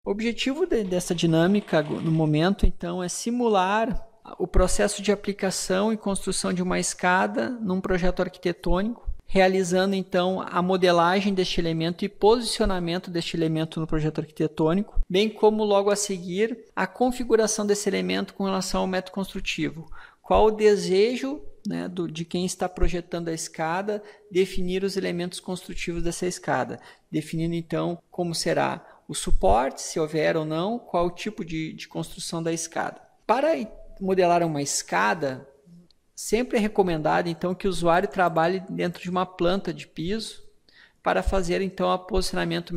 O objetivo dessa dinâmica no momento, então, é simular o processo de aplicação e construção de uma escada num projeto arquitetônico, realizando, então, a modelagem deste elemento e posicionamento deste elemento no projeto arquitetônico, bem como, logo a seguir, a configuração desse elemento com relação ao método construtivo. Qual o desejo, né, de quem está projetando a escada, definir os elementos construtivos dessa escada, definindo, então, como será o suporte, se houver ou não, qual o tipo de construção da escada. Para modelar uma escada, sempre é recomendado então que o usuário trabalhe dentro de uma planta de piso para fazer então o posicionamento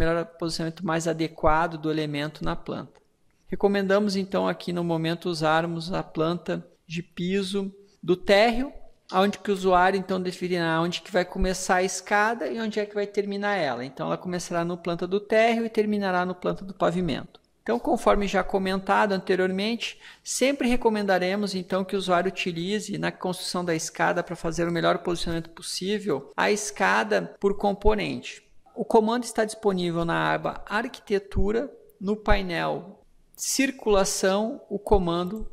mais adequado do elemento na planta. Recomendamos então aqui no momento usarmos a planta de piso do térreo, onde que o usuário então definirá onde que vai começar a escada e onde é que vai terminar ela. Então ela começará no planta do térreo e terminará no planta do pavimento. Então, conforme já comentado anteriormente, sempre recomendaremos então que o usuário utilize na construção da escada para fazer o melhor posicionamento possível a escada por componente. O comando está disponível na aba Arquitetura, no painel Circulação, o comando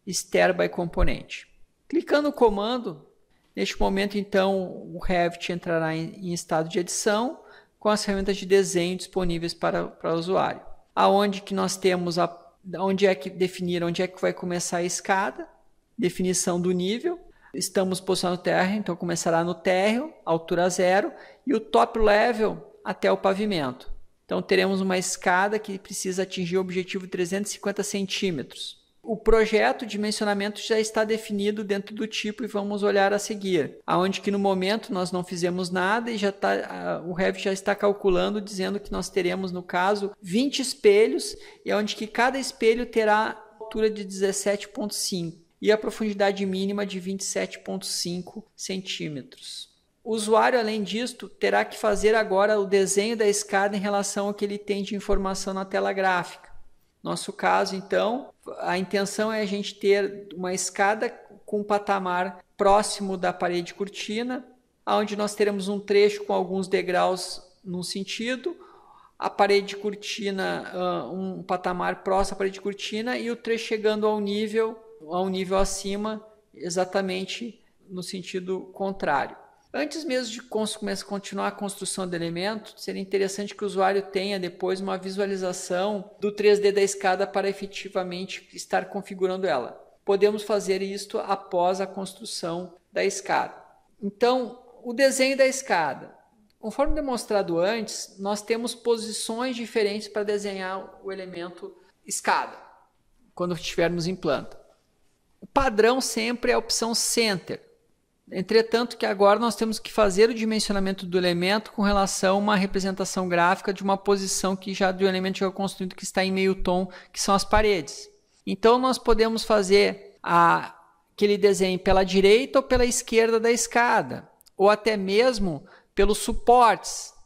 Stair by Componente. Clicando no comando, neste momento então o Revit entrará em estado de edição com as ferramentas de desenho disponíveis para o usuário. Aonde que nós temos definir onde é que vai começar a escada, definição do nível, estamos posicionando no térreo, então começará no térreo, altura 0, e o top level até o pavimento. Então teremos uma escada que precisa atingir o objetivo de 350 centímetros. O projeto de dimensionamento já está definido dentro do tipo e vamos olhar a seguir. Aonde que no momento nós não fizemos nada e o Revit já está calculando, dizendo que nós teremos, no caso, 20 espelhos e onde que cada espelho terá altura de 17,5 e a profundidade mínima de 27,5 centímetros. O usuário, além disto, terá que fazer agora o desenho da escada em relação ao que ele tem de informação na tela gráfica. Nosso caso, então, a intenção é a gente ter uma escada com um patamar próximo da parede de cortina, onde nós teremos um trecho com alguns degraus num sentido, a parede de cortina, um patamar próximo à parede de cortina e o trecho chegando a um nível acima, exatamente no sentido contrário. Antes mesmo de continuar a construção do elemento, seria interessante que o usuário tenha depois uma visualização do 3D da escada para efetivamente estar configurando ela. Podemos fazer isto após a construção da escada. Então, o desenho da escada. Conforme demonstrado antes, nós temos posições diferentes para desenhar o elemento escada, quando estivermos em planta. O padrão sempre é a opção Center. Entretanto, que agora nós temos que fazer o dimensionamento do elemento com relação a uma representação gráfica de uma posição do elemento já construído que está em meio tom, que são as paredes. Então, nós podemos fazer aquele desenho pela direita ou pela esquerda da escada, ou até mesmo pelos suportes.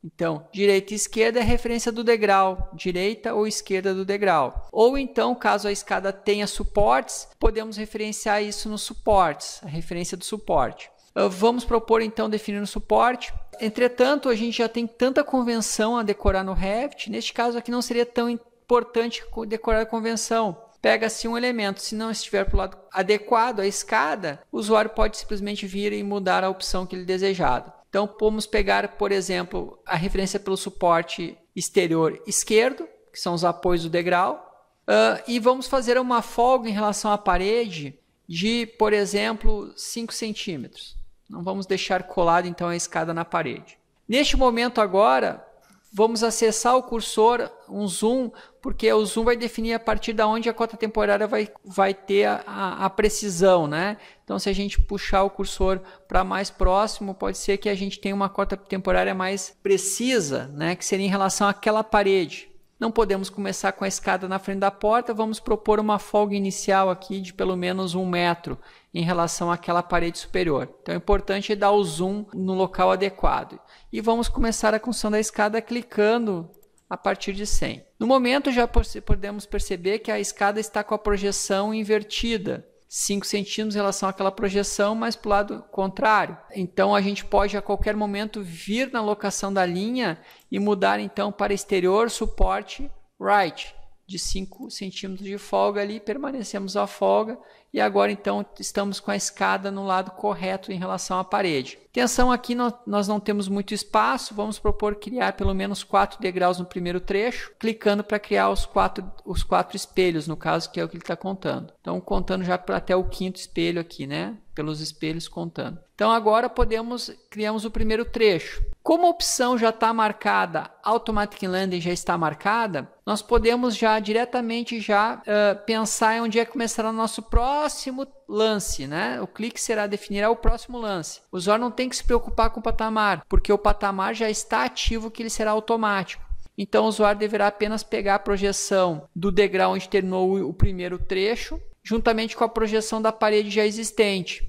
Então, direita e esquerda é a referência do degrau, direita ou esquerda do degrau. Ou então, caso a escada tenha suportes, podemos referenciar isso nos suportes, a referência do suporte. Vamos propor então definir o suporte. Entretanto, a gente já tem tanta convenção a decorar no Revit, neste caso aqui não seria tão importante decorar a convenção. Pega-se um elemento, se não estiver para o lado adequado à escada, o usuário pode simplesmente vir e mudar a opção que ele desejado. Então, vamos pegar, por exemplo, a referência pelo suporte exterior esquerdo, que são os apoios do degrau, e vamos fazer uma folga em relação à parede de, por exemplo, 5 centímetros. Não vamos deixar colado, então, a escada na parede. Neste momento agora, vamos acessar o cursor, um zoom, porque o zoom vai definir a partir de onde a cota temporária vai ter a precisão, né? Então, se a gente puxar o cursor para mais próximo, pode ser que a gente tenha uma cota temporária mais precisa, né? Que seria em relação àquela parede. Não podemos começar com a escada na frente da porta, vamos propor uma folga inicial aqui de pelo menos 1 metro em relação àquela parede superior. Então é importante dar o zoom no local adequado. E vamos começar a construção da escada clicando a partir de 100. No momento já podemos perceber que a escada está com a projeção invertida. 5 centímetros em relação àquela projeção, mas para o lado contrário. Então a gente pode a qualquer momento vir na locação da linha e mudar então para exterior, suporte right, de 5 centímetros de folga ali, permanecemos a folga e agora então estamos com a escada no lado correto em relação à parede. Atenção, aqui nós não temos muito espaço, vamos propor criar pelo menos 4 degraus no primeiro trecho, clicando para criar os quatro espelhos, no caso, que é o que ele está contando. Então, contando já até o 5º espelho aqui, né? Pelos espelhos contando. Então, agora criamos o primeiro trecho. Como a opção já está marcada, Automatic Landing já está marcada, nós podemos já diretamente pensar em onde é que começará o nosso próximo lance, né? O clique definirá o próximo lance. O usuário não tem que se preocupar com o patamar, porque o patamar já está ativo, que ele será automático. Então, o usuário deverá apenas pegar a projeção do degrau onde terminou o primeiro trecho, juntamente com a projeção da parede já existente.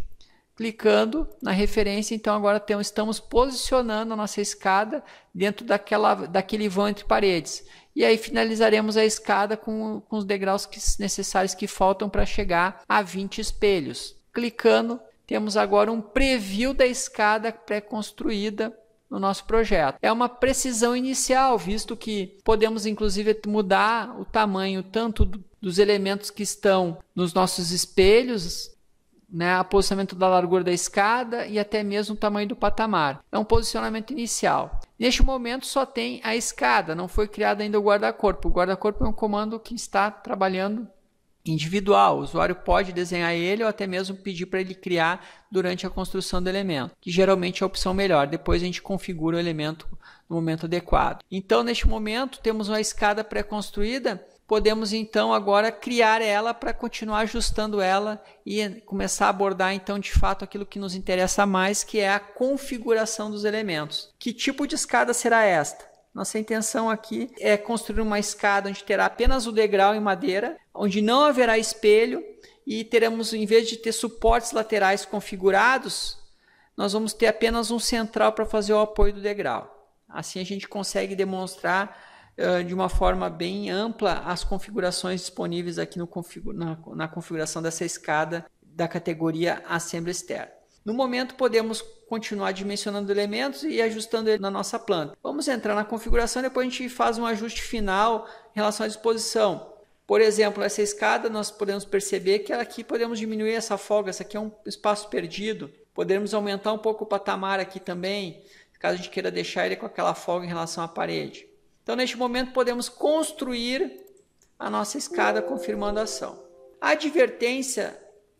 Clicando na referência, então agora estamos posicionando a nossa escada dentro daquele vão entre paredes. E aí finalizaremos a escada com os degraus necessários que faltam para chegar a 20 espelhos. Clicando, temos agora um preview da escada pré-construída no nosso projeto. É uma precisão inicial, visto que podemos inclusive mudar o tamanho tanto dos elementos que estão nos nossos espelhos, né, o posicionamento da largura da escada e até mesmo o tamanho do patamar. É um posicionamento inicial. Neste momento só tem a escada, não foi criado ainda o guarda-corpo. O guarda-corpo é um comando que está trabalhando individual. O usuário pode desenhar ele ou até mesmo pedir para ele criar durante a construção do elemento, que geralmente é a opção melhor. Depois a gente configura o elemento no momento adequado. Então, neste momento, temos uma escada pré-construída. Podemos então agora criar ela para continuar ajustando ela e começar a abordar então de fato aquilo que nos interessa mais, que é a configuração dos elementos. Que tipo de escada será esta? Nossa intenção aqui é construir uma escada onde terá apenas o degrau em madeira, onde não haverá espelho e teremos, em vez de ter suportes laterais configurados, nós vamos ter apenas um central para fazer o apoio do degrau. Assim a gente consegue demonstrar de uma forma bem ampla as configurações disponíveis aqui na configuração dessa escada da categoria Assembly Stair. No momento podemos continuar dimensionando elementos e ajustando ele na nossa planta. Vamos entrar na configuração e depois a gente faz um ajuste final em relação à disposição. Por exemplo, essa escada nós podemos perceber que aqui podemos diminuir essa folga, essa aqui é um espaço perdido. Podemos aumentar um pouco o patamar aqui também, caso a gente queira deixar ele com aquela folga em relação à parede. Então, neste momento, podemos construir a nossa escada confirmando a ação. A advertência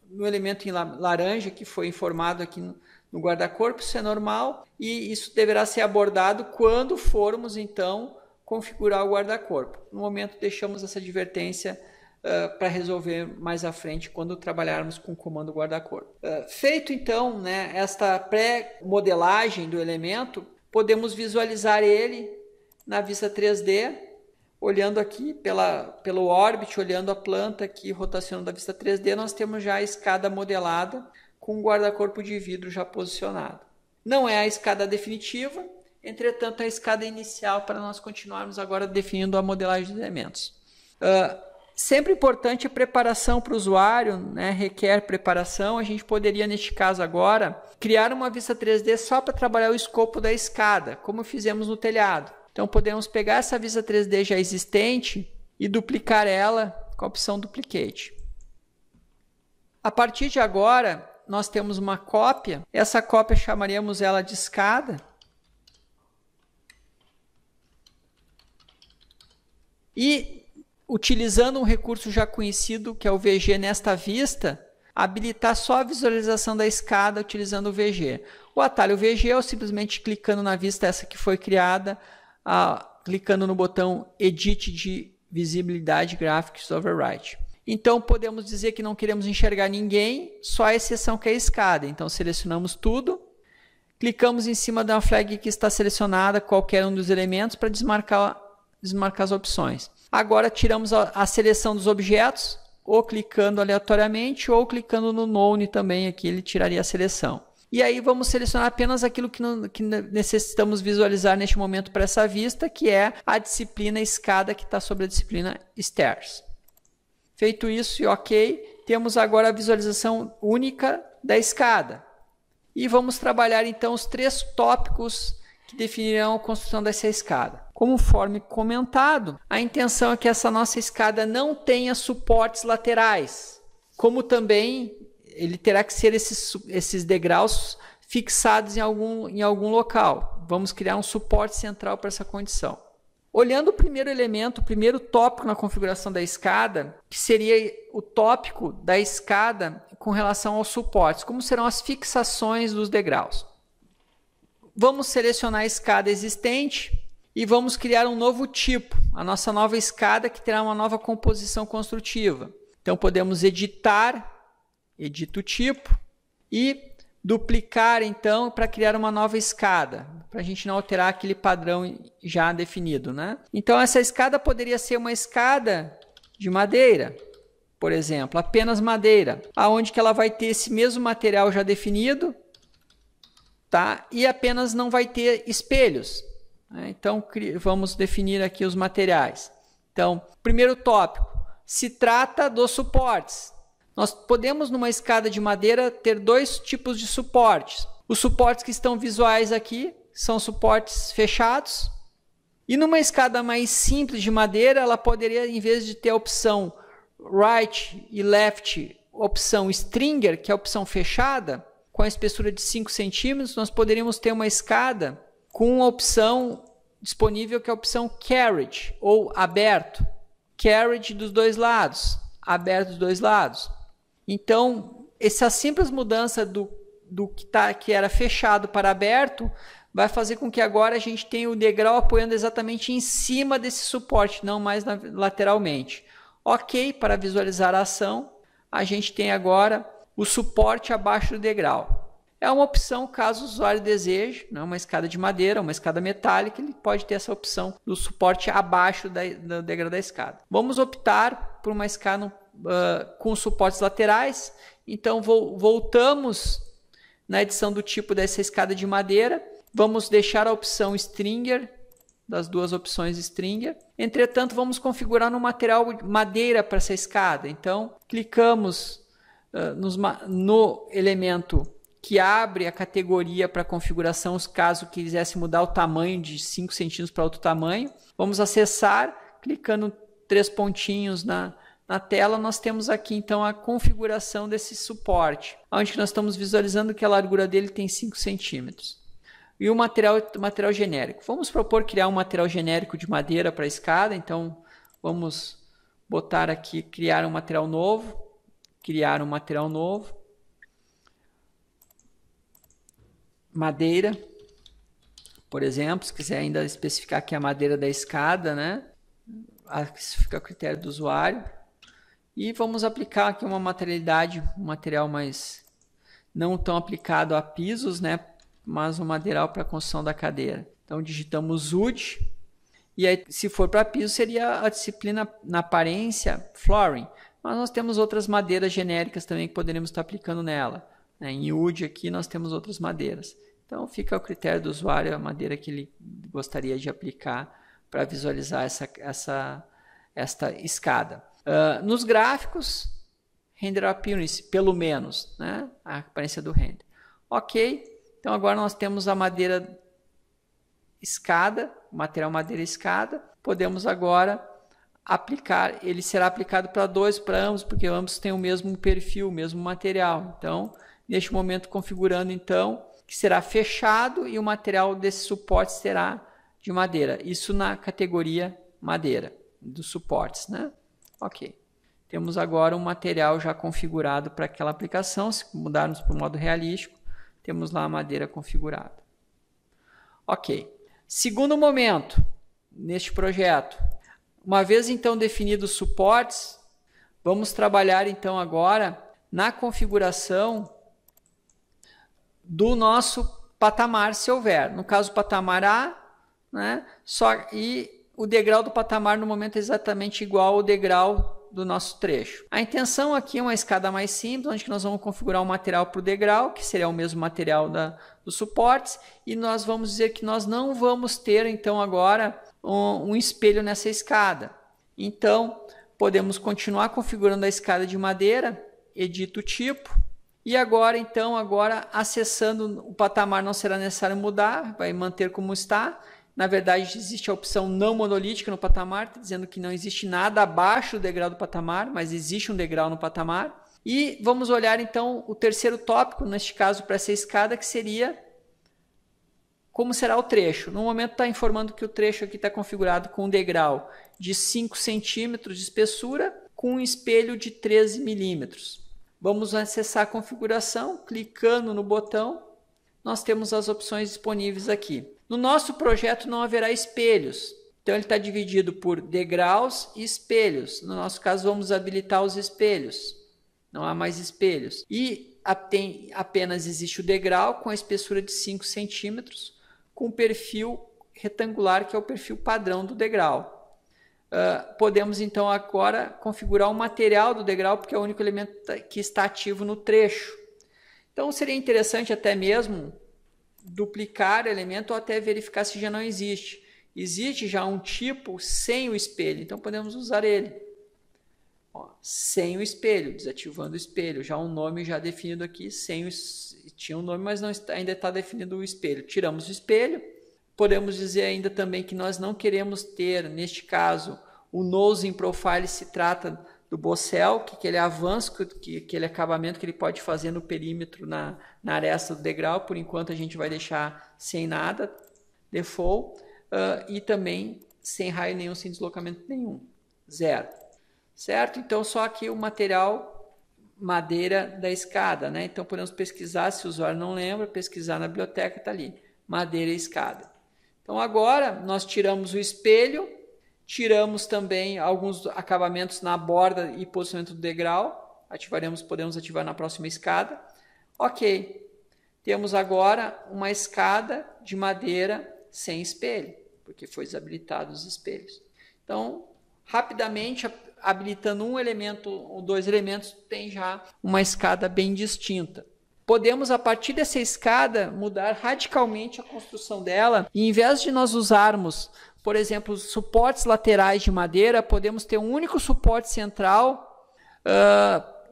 no elemento em laranja, que foi informado aqui no guarda-corpo, isso é normal e isso deverá ser abordado quando formos, então, configurar o guarda-corpo. No momento, deixamos essa advertência para resolver mais à frente, quando trabalharmos com o comando guarda-corpo. Feito, então, né, esta pré-modelagem do elemento, podemos visualizar ele na vista 3D, olhando aqui pelo Orbit, olhando a planta aqui, rotacionando a vista 3D, nós temos já a escada modelada com o guarda-corpo de vidro já posicionado. Não é a escada definitiva, entretanto, é a escada inicial para nós continuarmos agora definindo a modelagem dos elementos. Sempre importante a preparação para o usuário, né? Requer preparação. A gente poderia, neste caso agora, criar uma vista 3D só para trabalhar o escopo da escada, como fizemos no telhado. Então, podemos pegar essa vista 3D já existente e duplicar ela com a opção Duplicate. A partir de agora, nós temos uma cópia. Essa cópia chamaríamos ela de escada. E, utilizando um recurso já conhecido, que é o VG nesta vista, habilitar só a visualização da escada utilizando o VG. O atalho VG, eu simplesmente clicando na vista essa que foi criada, clicando no botão Edit de Visibilidade Graphics Override. Então, podemos dizer que não queremos enxergar ninguém, só a exceção que é a escada. Então, selecionamos tudo, clicamos em cima da flag que está selecionada, qualquer um dos elementos, para desmarcar as opções. Agora, tiramos a seleção dos objetos, ou clicando aleatoriamente, ou clicando no None também, aqui ele tiraria a seleção. E aí vamos selecionar apenas aquilo que necessitamos visualizar neste momento para essa vista, que é a disciplina escada que está sobre a disciplina Stairs. Feito isso e ok, temos agora a visualização única da escada. E vamos trabalhar então os 3 tópicos que definirão a construção dessa escada. Conforme comentado, a intenção é que essa nossa escada não tenha suportes laterais, como também ele terá que ser esses degraus fixados em algum local. Vamos criar um suporte central para essa condição. Olhando o primeiro elemento, o primeiro tópico na configuração da escada, que seria o tópico da escada com relação aos suportes, como serão as fixações dos degraus. Vamos selecionar a escada existente e vamos criar um novo tipo, a nossa nova escada que terá uma nova composição construtiva. Então podemos editar, edita o tipo e duplicar então para criar uma nova escada, para a gente não alterar aquele padrão já definido, né? Então essa escada poderia ser uma escada de madeira, por exemplo, apenas madeira, aonde que ela vai ter esse mesmo material já definido, tá? E apenas não vai ter espelhos. Então vamos definir aqui os materiais. Então, primeiro tópico, se trata dos suportes. Nós podemos, numa escada de madeira, ter dois tipos de suportes. Os suportes que estão visuais aqui são suportes fechados. E numa escada mais simples de madeira, ela poderia, em vez de ter a opção right e left, opção stringer, que é a opção fechada, com a espessura de 5 centímetros, nós poderíamos ter uma escada com a opção disponível, que é a opção carriage, ou aberto. Carriage dos dois lados, aberto dos dois lados. Então, essa simples mudança do que era fechado para aberto vai fazer com que agora a gente tenha o degrau apoiando exatamente em cima desse suporte, não mais lateralmente. Ok, para visualizar a ação, a gente tem agora o suporte abaixo do degrau. É uma opção caso o usuário deseje, não uma escada de madeira, uma escada metálica, ele pode ter essa opção do suporte abaixo do degrau da escada. Vamos optar por uma escada com suportes laterais, então voltamos na edição do tipo dessa escada de madeira, vamos deixar a opção stringer, das duas opções stringer, entretanto vamos configurar no material madeira para essa escada, então clicamos no elemento que abre a categoria para configuração, caso quisesse mudar o tamanho de 5 centímetros para outro tamanho, vamos acessar, clicando 3 pontinhos na tela, nós temos aqui então a configuração desse suporte, onde nós estamos visualizando que a largura dele tem 5 centímetros. E o material genérico. Vamos propor criar um material genérico de madeira para a escada, então vamos botar aqui, criar um material novo, madeira, por exemplo, se quiser ainda especificar aqui a madeira da escada, né? Isso fica a critério do usuário. E vamos aplicar aqui uma materialidade, um material mais não tão aplicado a pisos, né? Mas um material para a construção da cadeira. Então digitamos UD e aí, se for para piso, seria a disciplina na aparência flooring. Mas nós temos outras madeiras genéricas também que poderíamos estar aplicando nela. Em UD aqui nós temos outras madeiras. Então fica ao critério do usuário a madeira que ele gostaria de aplicar para visualizar esta escada. Nos gráficos, render appearance, pelo menos, né? A aparência do render. Ok, então agora nós temos a madeira escada, o material madeira escada. Podemos agora aplicar, ele será aplicado para ambos, porque ambos têm o mesmo perfil, o mesmo material. Então, neste momento configurando então que será fechado e o material desse suporte será de madeira. Isso na categoria madeira dos suportes, né? Ok. Temos agora um material já configurado para aquela aplicação. Se mudarmos para o modo realístico, temos lá a madeira configurada. Ok. Segundo momento, neste projeto, uma vez então definidos os suportes, vamos trabalhar então agora na configuração do nosso patamar, se houver. No caso, patamar A, né? E o degrau do patamar no momento é exatamente igual ao degrau do nosso trecho. A intenção aqui é uma escada mais simples, onde nós vamos configurar um material para o degrau, que seria o mesmo material dos suportes, e nós vamos dizer que nós não vamos ter então agora um espelho nessa escada. Então, podemos continuar configurando a escada de madeira, edita o tipo, e agora então, acessando o patamar não será necessário mudar, vai manter como está, Na verdade, existe a opção não monolítica no patamar, tá dizendo que não existe nada abaixo do degrau do patamar, mas existe um degrau no patamar. E vamos olhar então o terceiro tópico, neste caso para essa escada, que seria como será o trecho. No momento está informando que o trecho aqui está configurado com um degrau de 5 centímetros de espessura com um espelho de 13 milímetros. Vamos acessar a configuração, clicando no botão, nós temos as opções disponíveis aqui. No nosso projeto não haverá espelhos, então ele está dividido por degraus e espelhos. No nosso caso vamos habilitar os espelhos, não há mais espelhos. E apenas existe o degrau com a espessura de 5 centímetros, com o perfil retangular, que é o perfil padrão do degrau. Podemos então agora configurar o material do degrau, porque é o único elemento que está ativo no trecho. Então seria interessante até mesmo duplicar o elemento ou até verificar se já não existe. Existe já um tipo sem o espelho, então podemos usar ele. Sem o espelho, desativando o espelho, já um nome já definido aqui, tinha um nome, mas não está, ainda está definido o espelho. Tiramos o espelho. Podemos dizer ainda também que nós não queremos ter, neste caso, o nosing profile se trata do Bossell, que aquele avanço, aquele acabamento que ele pode fazer no perímetro, na aresta do degrau. Por enquanto a gente vai deixar sem nada, default, e também sem raio nenhum, sem deslocamento nenhum, 0. Certo? Então só aqui o material madeira da escada, né? Então podemos pesquisar, se o usuário não lembra, pesquisar na biblioteca, está ali, madeira e escada. Então agora nós tiramos o espelho, tiramos também alguns acabamentos na borda e posicionamento do degrau, podemos ativar na próxima escada. Ok, temos agora uma escada de madeira sem espelho, porque foi desabilitado os espelhos. Então, rapidamente, habilitando um elemento ou dois elementos, tem já uma escada bem distinta. Podemos, a partir dessa escada, mudar radicalmente a construção dela. E, em vez de nós usarmos, por exemplo, suportes laterais de madeira, podemos ter um único suporte central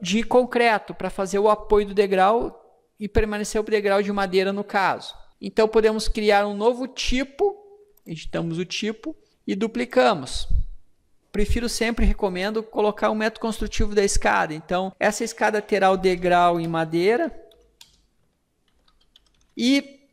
de concreto para fazer o apoio do degrau e permanecer o degrau de madeira no caso. Então, podemos criar um novo tipo, editamos o tipo e duplicamos. Recomendo colocar o método construtivo da escada. Então, essa escada terá o degrau em madeira e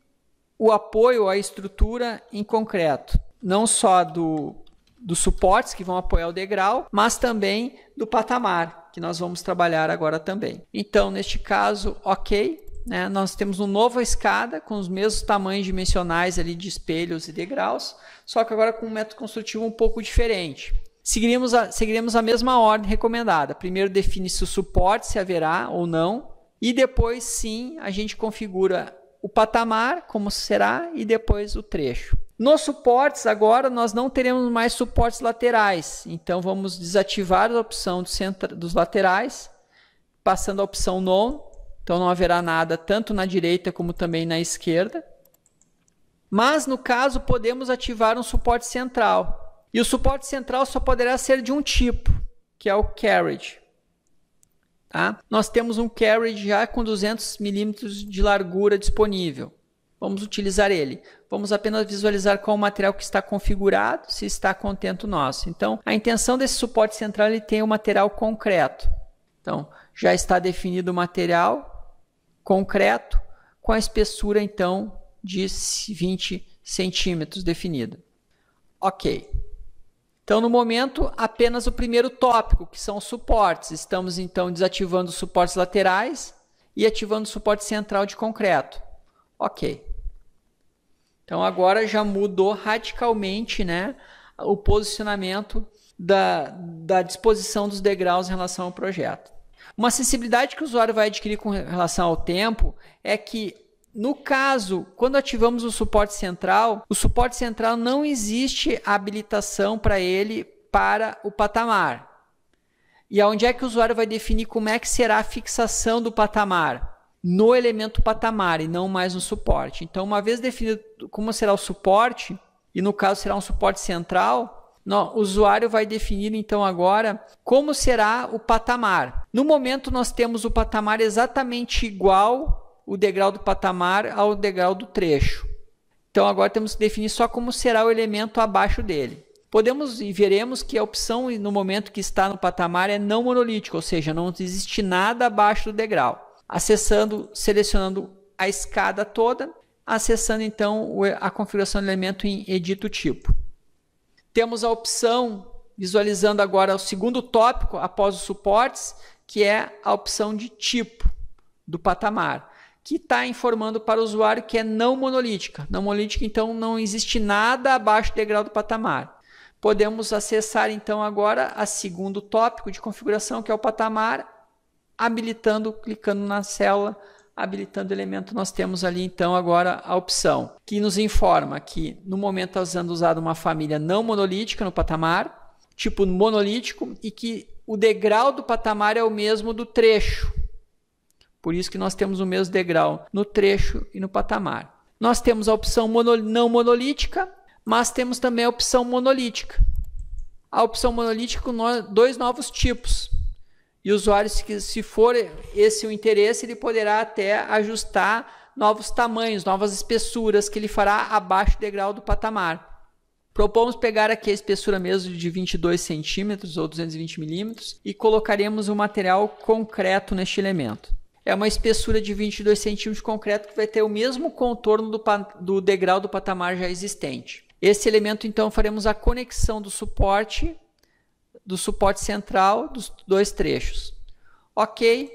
o apoio à estrutura em concreto. Não só dos suportes que vão apoiar o degrau, mas também do patamar, que nós vamos trabalhar agora também. Então, neste caso, ok, né? Nós temos uma nova escada com os mesmos tamanhos dimensionais ali de espelhos e degraus, só que agora com um método construtivo um pouco diferente. Seguiremos a mesma ordem recomendada. Primeiro define se o suporte se haverá ou não, e depois sim a gente configura o patamar, como será, e depois o trecho. Nos suportes, agora, nós não teremos mais suportes laterais. Então, vamos desativar a opção dos laterais, passando a opção None. Então, não haverá nada tanto na direita como também na esquerda. Mas, no caso, podemos ativar um suporte central. E o suporte central só poderá ser de um tipo, que é o carriage. Tá? Nós temos um carriage já com 200 milímetros de largura disponível. Vamos utilizar ele. Vamos apenas visualizar qual o material que está configurado, se está contento o nosso. Então, a intenção desse suporte central, ele tem o material concreto. Então, já está definido o material concreto com a espessura, então, de 20 centímetros definida. Ok. Então, no momento, apenas o primeiro tópico, que são os suportes. Estamos, então, desativando os suportes laterais e ativando o suporte central de concreto. Ok. Então, agora já mudou radicalmente, né, o posicionamento da disposição dos degraus em relação ao projeto. Uma acessibilidade que o usuário vai adquirir com relação ao tempo é que, no caso, quando ativamos o suporte central não existe habilitação para ele para o patamar. E aonde é que o usuário vai definir como é que será a fixação do patamar? No elemento patamar e não mais no suporte. Então, uma vez definido como será o suporte, e no caso será um suporte central, o usuário vai definir então agora como será o patamar. No momento nós temos o patamar exatamente igual o degrau do patamar ao degrau do trecho. Então agora temos que definir só como será o elemento abaixo dele. Podemos e veremos que a opção no momento que está no patamar é não monolítica, ou seja, não existe nada abaixo do degrau. Selecionando a escada toda, acessando então a configuração do elemento em edito tipo. Temos a opção, visualizando agora o segundo tópico após os suportes, que é a opção de tipo do patamar, que está informando para o usuário que é não monolítica. Não monolítica, então não existe nada abaixo do degrau do patamar. Podemos acessar então agora a segundo tópico de configuração, que é o patamar, habilitando, clicando na célula, habilitando o elemento, nós temos ali então agora a opção que nos informa que no momento está sendo usada uma família não monolítica no patamar, tipo monolítico, e que o degrau do patamar é o mesmo do trecho. Por isso que nós temos o mesmo degrau no trecho e no patamar. Nós temos a opção não monolítica, mas temos também a opção monolítica. A opção monolítica com dois novos tipos. E o usuário, se for esse o interesse, ele poderá até ajustar novos tamanhos, novas espessuras que ele fará abaixo do degrau do patamar. Propomos pegar aqui a espessura mesmo de 22 centímetros ou 220 milímetros e colocaremos um material concreto neste elemento. É uma espessura de 22 centímetros concreto que vai ter o mesmo contorno do degrau do patamar já existente. Esse elemento, então, faremos a conexão do suporte central dos dois trechos. Ok,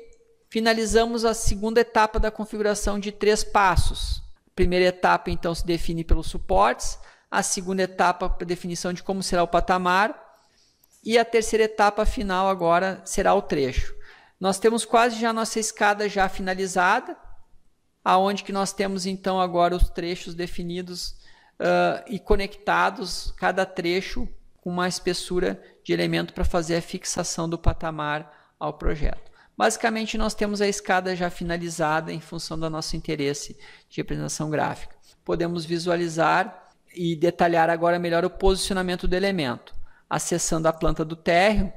finalizamos a segunda etapa da configuração de 3 passos. A primeira etapa, então, se define pelos suportes, a segunda etapa, a definição de como será o patamar, e a terceira etapa final agora será o trecho. Nós temos quase já a nossa escada já finalizada, aonde que nós temos então agora os trechos definidos e conectados, cada trecho com uma espessura de elemento para fazer a fixação do patamar ao projeto. Basicamente, nós temos a escada já finalizada em função do nosso interesse de representação gráfica. Podemos visualizar e detalhar agora melhor o posicionamento do elemento. Acessando a planta do térreo,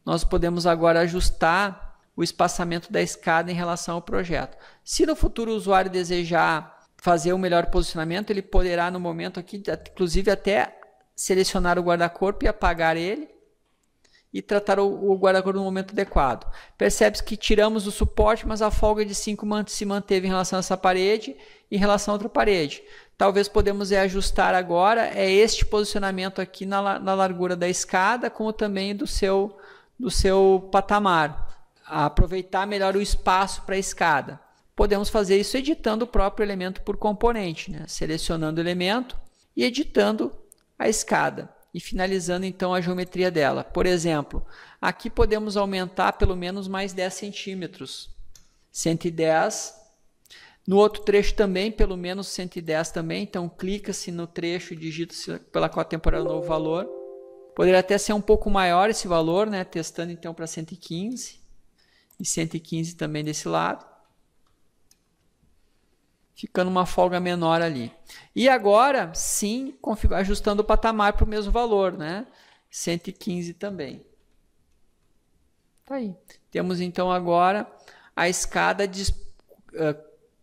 nós podemos agora ajustar o espaçamento da escada em relação ao projeto. Se no futuro o usuário desejar fazer um melhor posicionamento, ele poderá no momento aqui, inclusive até selecionar o guarda-corpo e apagar ele e tratar o guarda-corpo no momento adequado. Percebe-se que tiramos o suporte, mas a folga de 5 se manteve em relação a essa parede e em relação a outra parede. Talvez podemos ajustar agora este posicionamento aqui na largura da escada, como também do seu patamar. Aproveitar melhor o espaço para a escada. Podemos fazer isso editando o próprio elemento por componente, né? Selecionando o elemento e editando a escada e finalizando então a geometria dela. Por exemplo, aqui podemos aumentar pelo menos mais 10 centímetros, 110. No outro trecho também, pelo menos 110 também, então clica-se no trecho e digita-se pela cota temporária o novo valor. Poderia até ser um pouco maior esse valor, né? Testando então para 115 e 115 também desse lado. Ficando uma folga menor ali. E agora, sim, ajustando o patamar para o mesmo valor, né? 115 também. Tá aí. Temos então agora a escada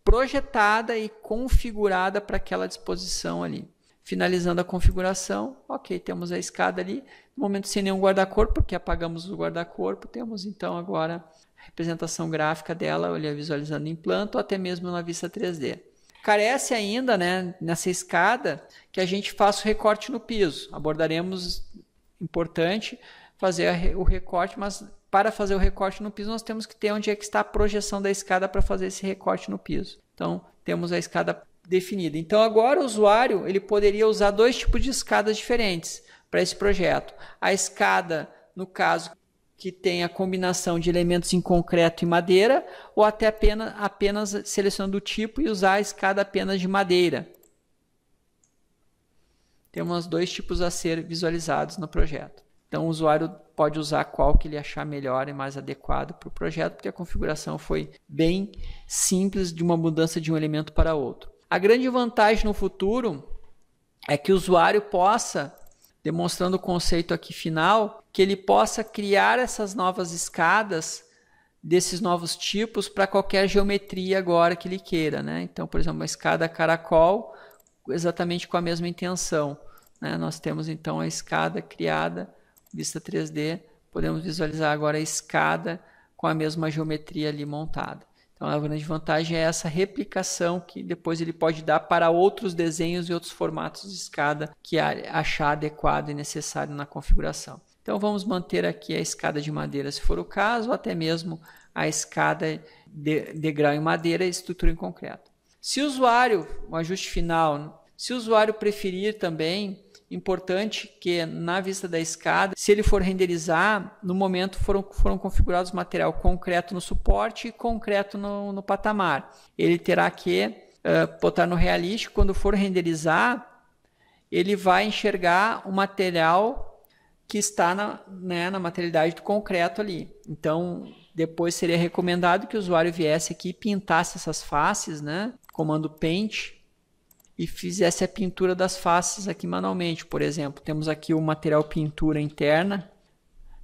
projetada e configurada para aquela disposição ali. Finalizando a configuração, ok, temos a escada ali. No momento sem nenhum guarda-corpo, porque apagamos o guarda-corpo, temos então agora representação gráfica dela, olha, visualizando em planta ou até mesmo na vista 3D. Carece ainda, né, nessa escada, que a gente faça o recorte no piso. Abordaremos, importante, fazer o recorte, mas para fazer o recorte no piso nós temos que ter onde é que está a projeção da escada para fazer esse recorte no piso. Então, temos a escada definida. Então, agora o usuário ele poderia usar 2 tipos de escadas diferentes para esse projeto. A escada, no caso, que tem a combinação de elementos em concreto e madeira, ou até apenas selecionando o tipo e usar a escada apenas de madeira. Temos 2 tipos a ser visualizados no projeto. Então o usuário pode usar qual que ele achar melhor e mais adequado para o projeto, porque a configuração foi bem simples de uma mudança de um elemento para outro. A grande vantagem no futuro é que o usuário possa, demonstrando o conceito aqui final, que ele possa criar essas novas escadas desses novos tipos para qualquer geometria agora que ele queira, né? Então, por exemplo, uma escada caracol exatamente com a mesma intenção, né? Nós temos então a escada criada, vista 3D, podemos visualizar agora a escada com a mesma geometria ali montada. Então a grande vantagem é essa replicação que depois ele pode dar para outros desenhos e outros formatos de escada que achar adequado e necessário na configuração. Então vamos manter aqui a escada de madeira se for o caso, ou até mesmo a escada de degrau em madeira e estrutura em concreto. Se o usuário, o ajuste final, se o usuário preferir também, importante que na vista da escada, se ele for renderizar, no momento foram configurados material concreto no suporte e concreto no patamar. Ele terá que botar no realístico, quando for renderizar, ele vai enxergar o material que está na materialidade do concreto ali. Então, depois seria recomendado que o usuário viesse aqui e pintasse essas faces, né? Comando Paint, e fizesse a pintura das faces aqui manualmente. Por exemplo, temos aqui o material pintura interna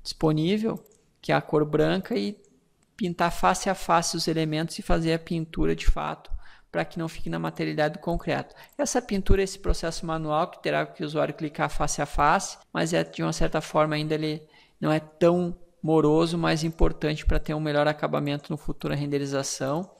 disponível, que é a cor branca, e pintar face a face os elementos e fazer a pintura de fato, para que não fique na materialidade do concreto. Essa pintura é esse processo manual que terá que o usuário clicar face a face, mas de uma certa forma ainda ele não é tão moroso, mas importante para ter um melhor acabamento no futuro renderização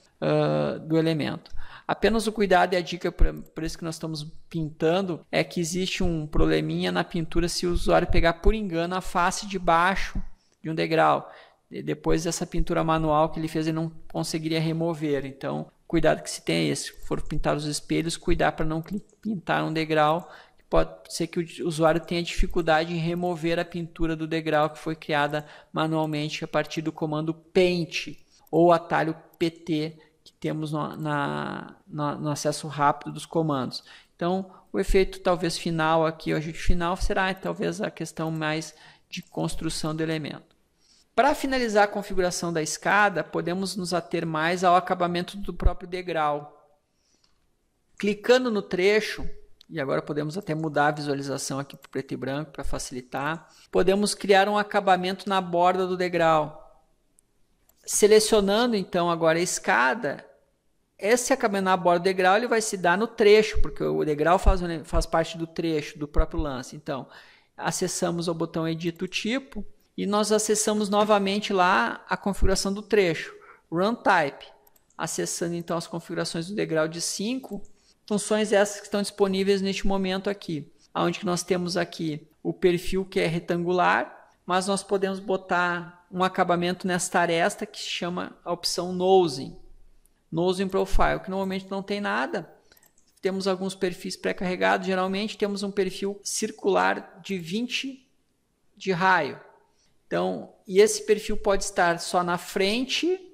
do elemento. Apenas o cuidado e a dica, por isso que nós estamos pintando, é que existe um probleminha na pintura se o usuário pegar por engano a face de baixo de um degrau. Depois dessa pintura manual que ele fez, ele não conseguiria remover. Então, cuidado que se tem esse. Se for pintar os espelhos, cuidar para não pintar um degrau. Pode ser que o usuário tenha dificuldade em remover a pintura do degrau que foi criada manualmente a partir do comando Paint ou atalho PT, que temos no acesso rápido dos comandos. Então, o efeito talvez final aqui, o ajuste final, será talvez a questão mais de construção do elemento. Para finalizar a configuração da escada, podemos nos ater mais ao acabamento do próprio degrau. Clicando no trecho, e agora podemos até mudar a visualização aqui para preto e branco para facilitar, podemos criar um acabamento na borda do degrau. Selecionando então agora a escada, esse acabamento na borda do degrau ele vai se dar no trecho, porque o degrau faz parte do trecho, do próprio lance. Então, acessamos o botão Edita o Tipo e nós acessamos novamente lá a configuração do trecho, Run Type, acessando então as configurações do degrau de 5, funções essas que estão disponíveis neste momento aqui, onde que nós temos aqui o perfil que é retangular, mas nós podemos botar um acabamento nesta aresta que se chama a opção Nosing Profile, que normalmente não tem nada. Temos alguns perfis pré-carregados, geralmente temos um perfil circular de 20 de raio. Então, e esse perfil pode estar só na frente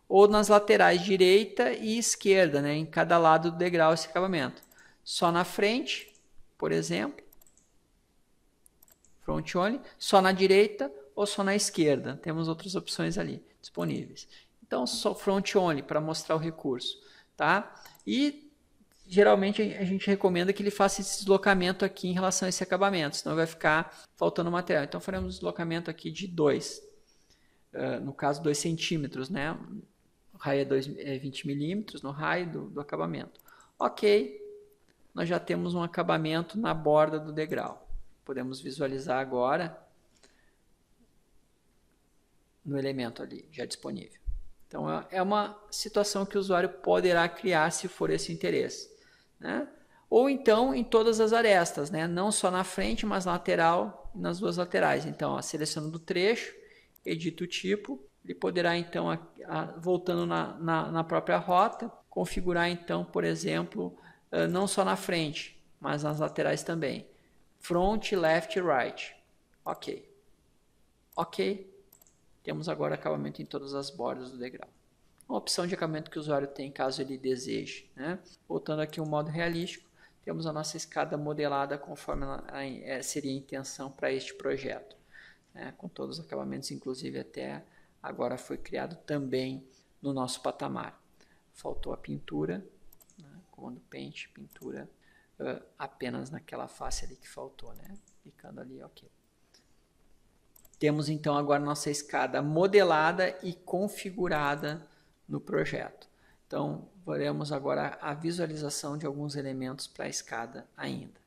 ou nas laterais direita e esquerda, né? Em cada lado do degrau esse acabamento. Só na frente, por exemplo, front only, só na direita ou só na esquerda. Temos outras opções ali disponíveis. Então, só front only para mostrar o recurso, tá? E geralmente a gente recomenda que ele faça esse deslocamento aqui em relação a esse acabamento, senão vai ficar faltando material. Então, faremos um deslocamento aqui de 2, no caso 2 centímetros, né? O raio é 20 milímetros no raio do acabamento. Ok, nós já temos um acabamento na borda do degrau. Podemos visualizar agora no elemento ali, já disponível. Então, é uma situação que o usuário poderá criar se for esse interesse, né? Ou então em todas as arestas, né? Não só na frente, mas na lateral e nas duas laterais. Então, selecionando o trecho, edita o tipo, ele poderá então, voltando na própria rota, configurar então, por exemplo, não só na frente, mas nas laterais também. Front, left e right. Ok. Ok. Temos agora acabamento em todas as bordas do degrau. Uma opção de acabamento que o usuário tem caso ele deseje, né? Voltando aqui ao modo realístico, temos a nossa escada modelada conforme seria a intenção para este projeto, né? Com todos os acabamentos, inclusive até agora foi criado também no nosso patamar. Faltou a pintura, né? Comando Paint, pintura, apenas naquela face ali que faltou, né? Clicando ali, ok. Temos então agora nossa escada modelada e configurada no projeto. Então, veremos agora a visualização de alguns elementos para a escada ainda.